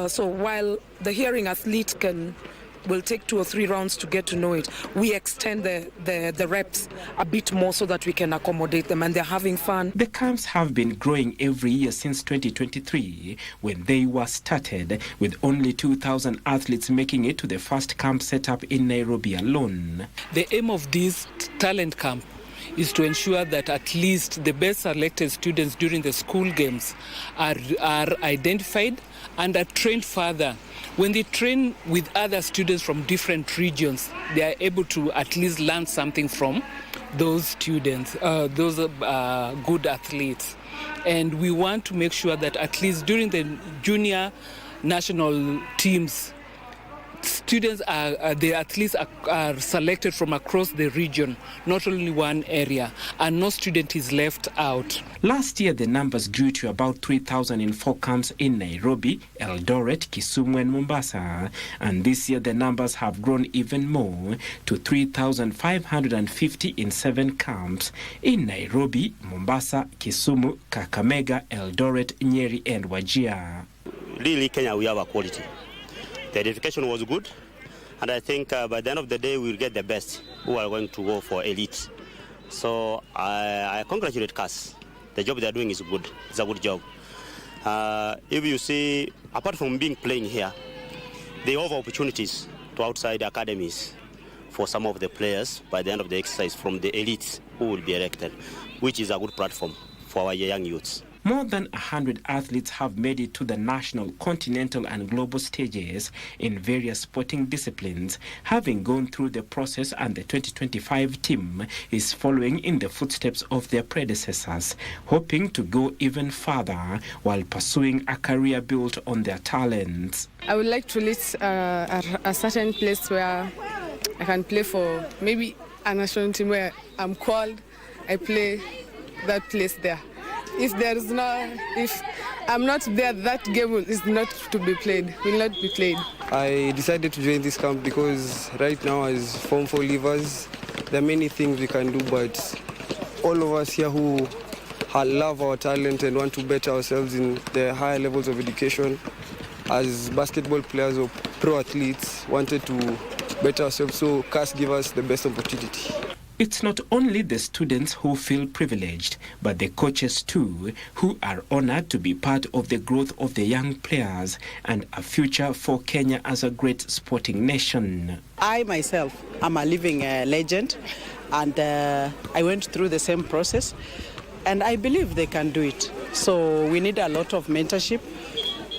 so while the hearing athlete will take 2 or 3 rounds to get to know it, we extend the reps a bit more so that we can accommodate them, and they're having fun. The camps have been growing every year since 2023, when they were started, with only 2,000 athletes making it to the first camp set up in Nairobi alone. The aim of this talent camp is to ensure that at least the best selected students during the school games are identified and are trained further. When they train with other students from different regions, they are able to at least learn something from those students, those good athletes. And we want to make sure that at least during the junior national teams, students the athletes are selected from across the region, not only one area, and no student is left out. Last year, the numbers grew to about 3,000 in 4 camps in Nairobi, Eldoret, Kisumu, and Mombasa. And this year, the numbers have grown even more to 3,550 in 7 camps in Nairobi, Mombasa, Kisumu, Kakamega, Eldoret, Nyeri, and Wajir. Really, Kenya, we have a quality. The identification was good, and I think by the end of the day we'll get the best who are going to go for elite. So I congratulate CAS. The job they're doing is good. It's a good job. If you see, apart from playing here, they offer opportunities to outside academies for some of the players by the end of the exercise from the elites who will be elected, which is a good platform for our young youths. More than 100 athletes have made it to the national, continental, and global stages in various sporting disciplines, having gone through the process, and the 2025 team is following in the footsteps of their predecessors, hoping to go even further while pursuing a career built on their talents. I would like to reach a certain place where I can play for maybe a national team where I'm called, I play that place there. If I'm not there, that game is not to be played, will not be played. I decided to join this camp because right now as Form 4 leavers, there are many things we can do, but all of us here who love our talent and want to better ourselves in the higher levels of education, as basketball players or pro athletes, wanted to better ourselves, so CAS gave us the best opportunity. It's not only the students who feel privileged, but the coaches too, who are honored to be part of the growth of the young players and a future for Kenya as a great sporting nation. I myself am a living legend, and I went through the same process, and I believe they can do it. So we need a lot of mentorship.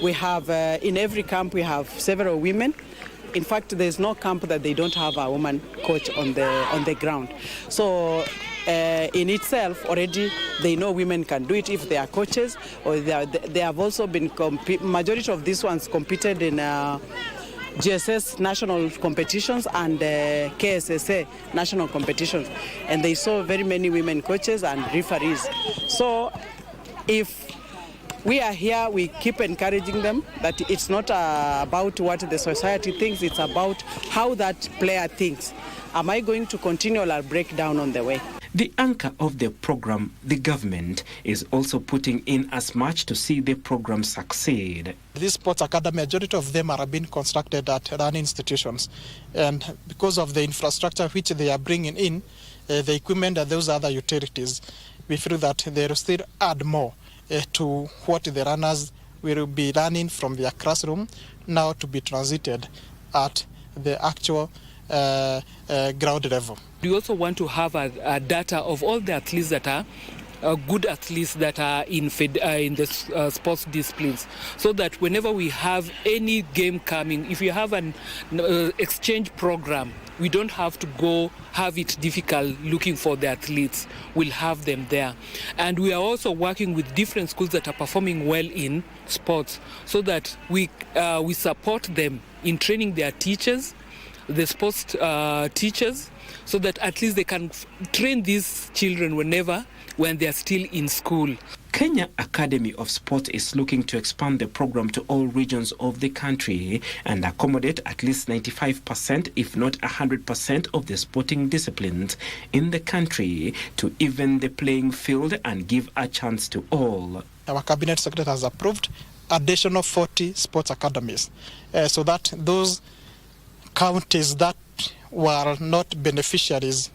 We have, in every camp, we have several women. In fact, there's no camp that they don't have a woman coach on the ground. So in itself already they know women can do it if they are coaches, or they have also been majority of these ones competed in GSS national competitions and KSSA national competitions, and they saw very many women coaches and referees. So if we are here, we keep encouraging them that it's not about what the society thinks, it's about how that player thinks. Am I going to continue or break down on the way? The anchor of the program, the government, is also putting in as much to see the program succeed. These sports academy, majority of them are being constructed at run institutions, and because of the infrastructure which they are bringing in, the equipment and those other utilities, we feel that they will still add more to what the runners will be running from their classroom now to be transited at the actual ground level. We also want to have a data of all the athletes that are good athletes that are in the sports disciplines, so that whenever we have any game coming, if we have an exchange program, we don't have to go have it difficult looking for the athletes. We'll have them there. And we are also working with different schools that are performing well in sports, so that we support them in training their teachers, the sports teachers, so that at least they can train these children when they are still in school. Kenya Academy of Sport is looking to expand the program to all regions of the country and accommodate at least 95%, if not 100% of the sporting disciplines in the country to even the playing field and give a chance to all. Our Cabinet Secretary has approved additional 40 sports academies, so that those counties that were not beneficiaries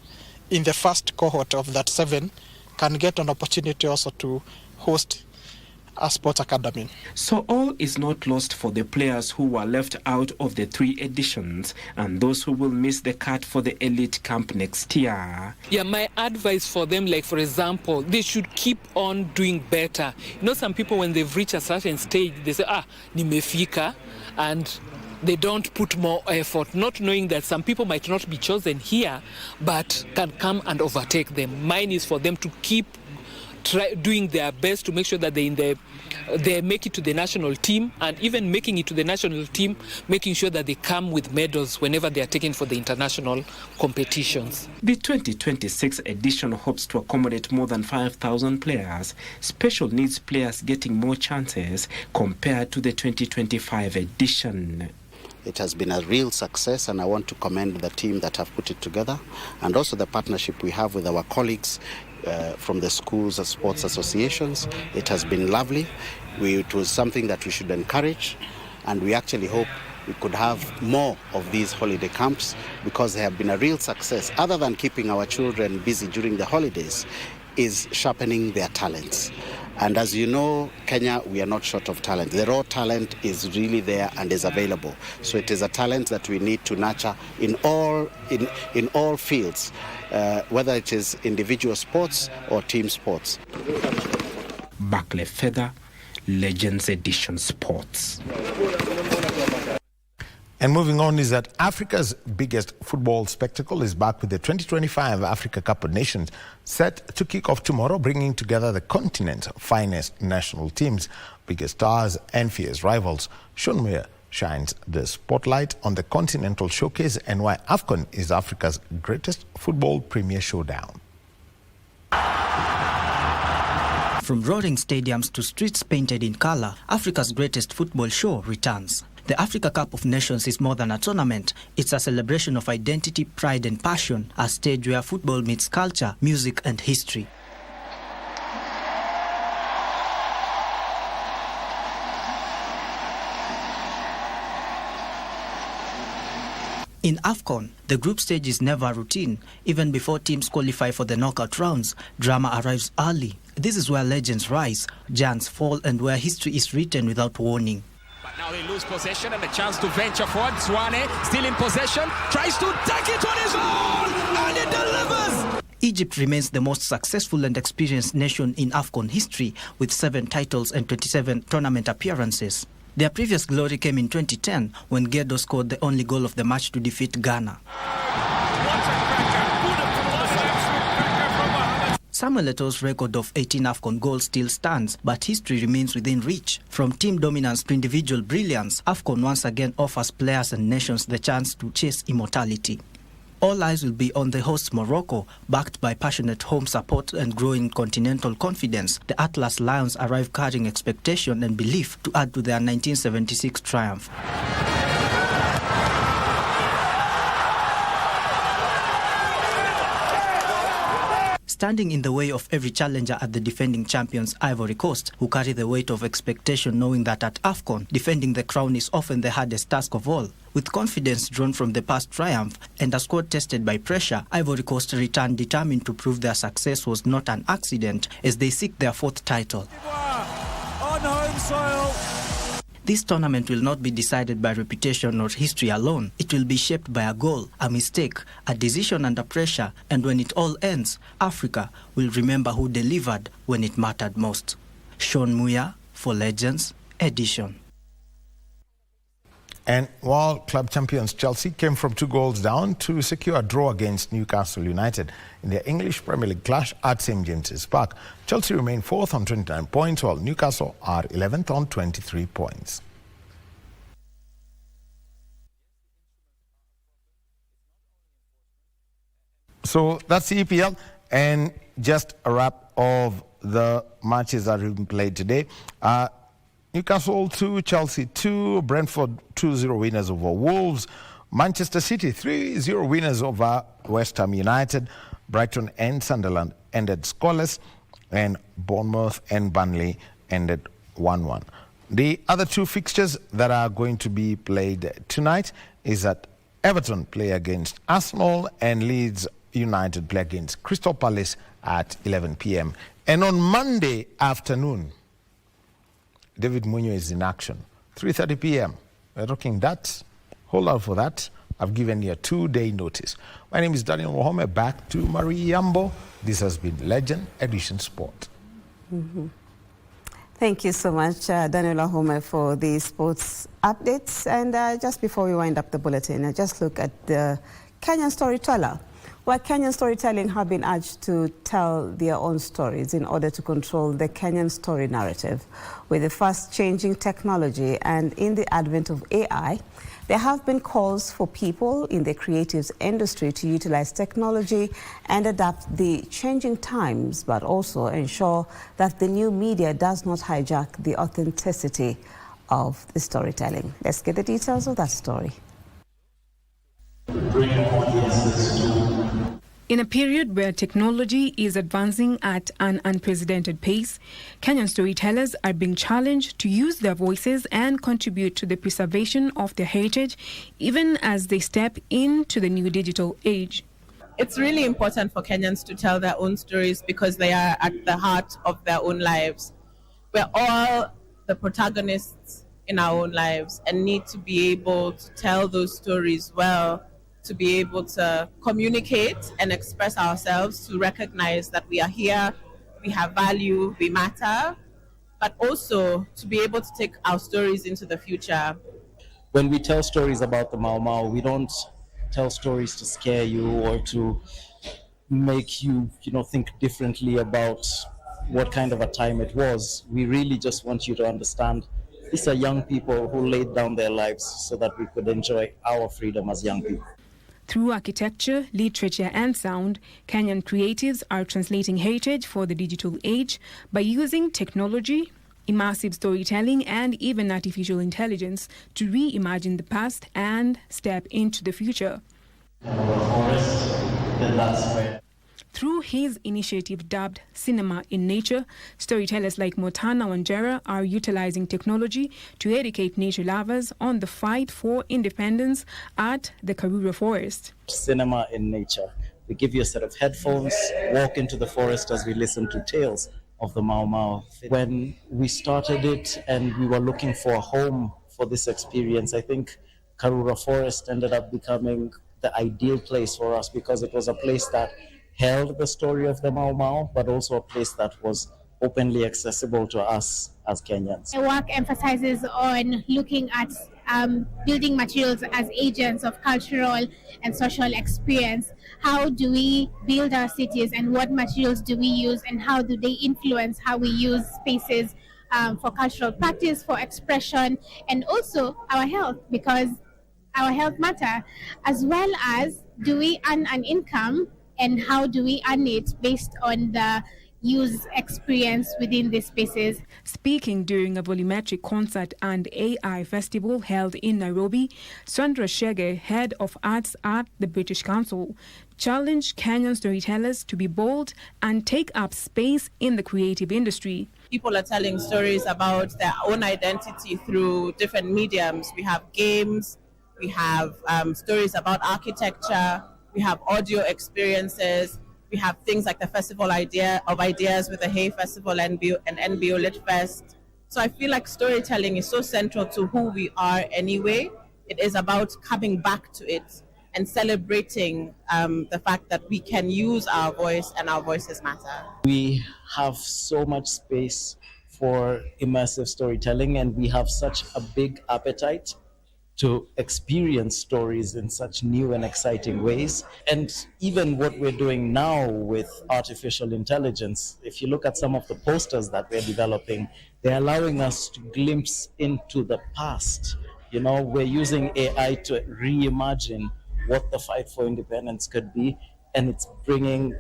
in the first cohort of that 7 can get an opportunity also to host a sports academy. So all is not lost for the players who were left out of the 3 editions and those who will miss the cut for the elite camp next year. Yeah, my advice for them, like for example, they should keep on doing better. You know, some people when they've reached a certain stage, they say, nimefika, and they don't put more effort, not knowing that some people might not be chosen here, but can come and overtake them. Mine is for them to keep doing their best to make sure that they make it to the national team, and even making it to the national team, making sure that they come with medals whenever they are taken for the international competitions. The 2026 edition hopes to accommodate more than 5,000 players, special needs players getting more chances compared to the 2025 edition. It has been a real success, and I want to commend the team that have put it together, and also the partnership we have with our colleagues from the schools and sports associations. It has been lovely. It was something that we should encourage, and we actually hope we could have more of these holiday camps, because they have been a real success. Other than keeping our children busy during the holidays, is sharpening their talents. And as you know, Kenya, we are not short of talent. The raw talent is really there and is available. So it is a talent that we need to nurture in all fields, whether it is individual sports or team sports. Barclay Feather, Legends Edition Sports. And moving on is that Africa's biggest football spectacle is back with the 2025 Africa Cup of Nations, set to kick off tomorrow, bringing together the continent's finest national teams, biggest stars and fierce rivals. Sean Muir shines the spotlight on the continental showcase and why AFCON is Africa's greatest football premier showdown. From roaring stadiums to streets painted in color, Africa's greatest football show returns. The Africa Cup of Nations is more than a tournament. It's a celebration of identity, pride and passion, a stage where football meets culture, music and history. In AFCON, the group stage is never routine. Even before teams qualify for the knockout rounds, drama arrives early. This is where legends rise, giants fall, and where history is written without warning. But now they lose possession and a chance to venture forward. Swane still in possession, tries to take it on his own, and it delivers! Egypt remains the most successful and experienced nation in AFCON history, with 7 titles and 27 tournament appearances. Their previous glory came in 2010 when Gedo scored the only goal of the match to defeat Ghana. Samuel Eto'o's record of 18 AFCON goals still stands, but history remains within reach. From team dominance to individual brilliance, AFCON once again offers players and nations the chance to chase immortality. All eyes will be on the hosts Morocco, backed by passionate home support and growing continental confidence. The Atlas Lions arrive carrying expectation and belief to add to their 1976 triumph. Standing in the way of every challenger at the defending champions Ivory Coast, who carry the weight of expectation, knowing that at AFCON, defending the crown is often the hardest task of all. With confidence drawn from the past triumph and a squad tested by pressure, Ivory Coast returned determined to prove their success was not an accident as they seek their fourth title. On home soil. This tournament will not be decided by reputation or history alone. It will be shaped by a goal, a mistake, a decision under pressure, and when it all ends, Africa will remember who delivered when it mattered most. Sean Muya for Legends Edition. And while club champions Chelsea came from 2 goals down to secure a draw against Newcastle United in their English Premier League clash at St James's Park, Chelsea remain 4th on 29 points, while Newcastle are 11th on 23 points. So that's the EPL, and just a wrap of the matches that have been played today. Newcastle 2, Chelsea 2, Brentford 2-0 winners over Wolves, Manchester City 3-0 winners over West Ham United, Brighton and Sunderland ended scoreless, and Bournemouth and Burnley ended 1-1. The other 2 fixtures that are going to be played tonight is that Everton play against Arsenal and Leeds United play against Crystal Palace at 11 p.m. And on Monday afternoon, David Muñoz is in action, 3:30 p.m. We're talking that. Hold out for that. I've given you a 2-day notice. My name is Daniel Wahome. Back to Marie Yambo. This has been Legend Edition Sport. Thank you so much, Daniel Wahome, for the sports updates. And just before we wind up the bulletin, I just look at the Kenyan storyteller, where Kenyan storytelling have been urged to tell their own stories in order to control the Kenyan story narrative. With the fast-changing technology and in the advent of AI, there have been calls for people in the creatives industry to utilize technology and adapt the changing times, but also ensure that the new media does not hijack the authenticity of the storytelling. Let's get the details of that story. In a period where technology is advancing at an unprecedented pace, Kenyan storytellers are being challenged to use their voices and contribute to the preservation of their heritage, even as they step into the new digital age. It's really important for Kenyans to tell their own stories because they are at the heart of their own lives. We're all the protagonists in our own lives and need to be able to tell those stories well, to be able to communicate and express ourselves, to recognize that we are here, we have value, we matter, but also to be able to take our stories into the future. When we tell stories about the Mau Mau, we don't tell stories to scare you or to make you, think differently about what kind of a time it was. We really just want you to understand these are young people who laid down their lives so that we could enjoy our freedom as young people. Through architecture, literature and sound, Kenyan creatives are translating heritage for the digital age by using technology, immersive storytelling and even artificial intelligence to reimagine the past and step into the future. Through his initiative dubbed Cinema in Nature, storytellers like Motana Wanjera are utilizing technology to educate nature lovers on the fight for independence at the Karura Forest. Cinema in Nature. We give you a set of headphones, walk into the forest as we listen to tales of the Mau Mau. When we started it and we were looking for a home for this experience, I think Karura Forest ended up becoming the ideal place for us because it was a place that held the story of the Mau Mau, but also a place that was openly accessible to us as Kenyans. My work emphasizes on looking at building materials as agents of cultural and social experience. How do we build our cities, and what materials do we use, and how do they influence how we use spaces for cultural practice, for expression, and also our health, because our health matter, as well as do we earn an income, and how do we earn it based on the use experience within these spaces. Speaking during a volumetric concert and AI festival held in Nairobi, Sandra Shege, head of arts at the British Council, challenged Kenyan storytellers to be bold and take up space in the creative industry. People are telling stories about their own identity through different mediums. We have games, we have stories about architecture, we have audio experiences, we have things like the Festival of Ideas with the Hay Festival and NBO Lit Fest. So I feel like storytelling is so central to who we are anyway. It is about coming back to it and celebrating the fact that we can use our voice and our voices matter. We have so much space for immersive storytelling, and we have such a big appetite to experience stories in such new and exciting ways. And even what we're doing now with artificial intelligence, if you look at some of the posters that we're developing, they're allowing us to glimpse into the past. You know, we're using AI to reimagine what the fight for independence could be, and it's bringing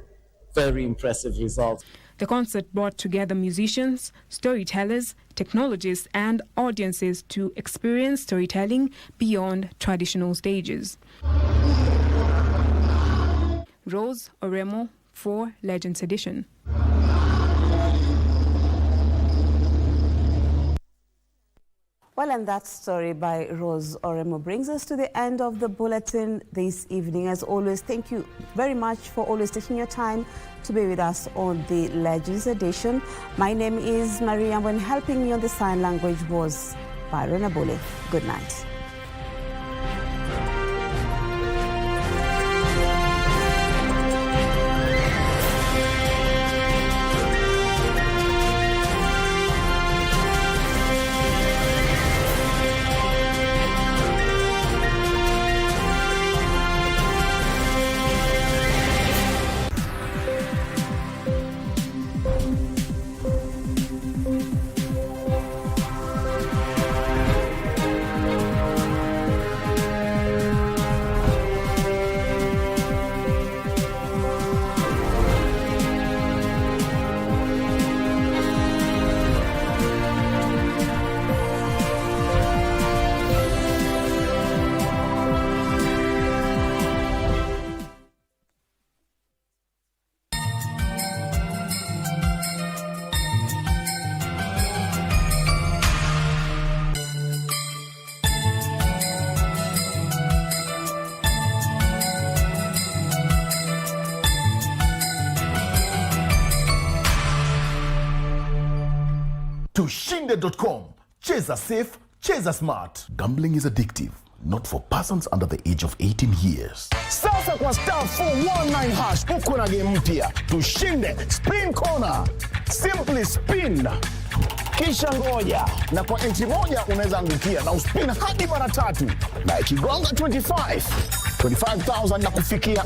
very impressive results. The concert brought together musicians, storytellers, technologists, and audiences to experience storytelling beyond traditional stages. Rose Oremo for Legends Edition. Well, and that story by Rose Oremo brings us to the end of the bulletin this evening. As always, thank you very much for always taking your time to be with us on the Legends Edition. My name is Maria, and helping me on the sign language was Byron Abule. Good night. Tushinde.com. Cheza safe, cheza smart. Gambling is addictive, not for persons under the age of 18 years. Sasa kwa star 419 hash uko na game mpya. Tushinde spin corner. Simply spin. Kisha ngoja, na kwa entry moja unaweza angukia na uspin hadi mara 3. Na ikigonga 25,000 na kufikia